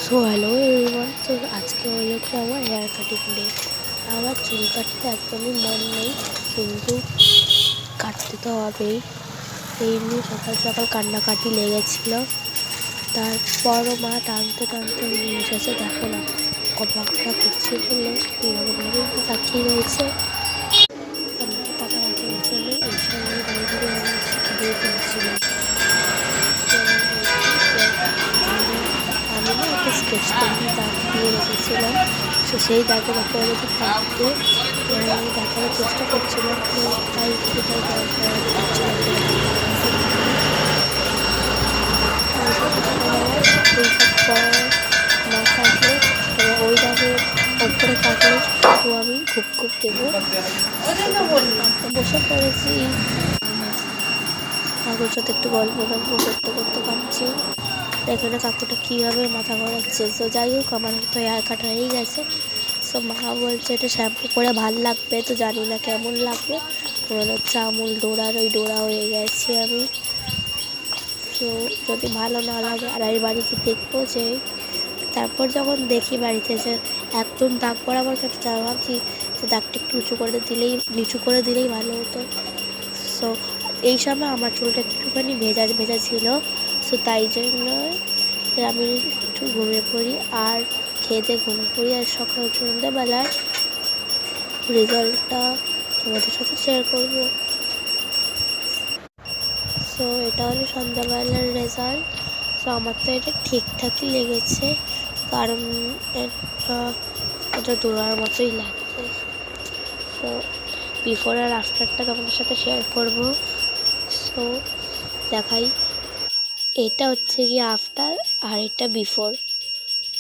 So hello everyone. তো আজকে হলো কি আমার হেয়ার কাটিং ডে। আমার চুল কাটতে একদমই মন নেই, কিন্তু কাটতে তো হবেই। এই নিয়ে সকাল সকাল কান্নাকাটি লেগেছিল। তারপরও মা টানতে টানতে নিয়ে এসেছে। দেখো না, অবাকটা করছি বলে এরকমভাবেই তাকিয়ে রয়েছে। আমাকে টাকা রাখার জন্য এই সময় বাড়ি থেকে দিয়ে ফেলছিলাম। আমি না একটা স্কেচ পেন দিয়ে দাগ দিয়ে রেখেছিলাম। সেই দাগের ওপরে যদি দাগ দিয়ে আমি দেখানোর চেষ্টা করছিলাম, তো তাই কোথায় না কাটলে ওই দাগের ওপরে কাটলে তো আমি খুব খুব দেবো। বসে পড়েছি, কাকুর সাথে একটু গল্প করতে করতে কাটছি। এখানে কাকুটা কীভাবে মাথা ঘোরাচ্ছে। তো যাই হোক, আমার তো হেয়ার কাট হয়েই গেছে। সো মা বলছে এটা শ্যাম্পু করে ভালো লাগবে, তো জানি না কেমন লাগবে। মনে হচ্ছে আমুল ডোরার ওই ডোরা হয়ে গেছি আমি। তো যদি ভালো না লাগে আর আমি বাড়ি কি দেখবো, যে তারপর যখন দেখি বাড়িতে যে একদম দাগ বরাবর কাটছে, আমি ভাবছি যে দাগটা একটু নিচু করে দিলেই ভালো হতো। সো এই সময় আমার চুলটা একটুখানি ভেজা ভেজা ছিল। সো তাই জন্য আমি একটু ঘুমিয়ে পড়ি আর খেতে ঘুমিয়ে পড়ি। আর সকাল সন্ধ্যাবেলার রেজাল্টটা তোমাদের সাথে শেয়ার করবো। সো এটা হলো সন্ধ্যাবেলার রেজাল্ট। সো আমার তো এটা ঠিকঠাকই লেগেছে, কারণ এটা দৌড়ার মতোই লাগছে। সো বিফোর আর আফটারটা তোমাদের সাথে শেয়ার করব। সো দেখাই, এটা হচ্ছে কি আফটার আর এটা বিফোর।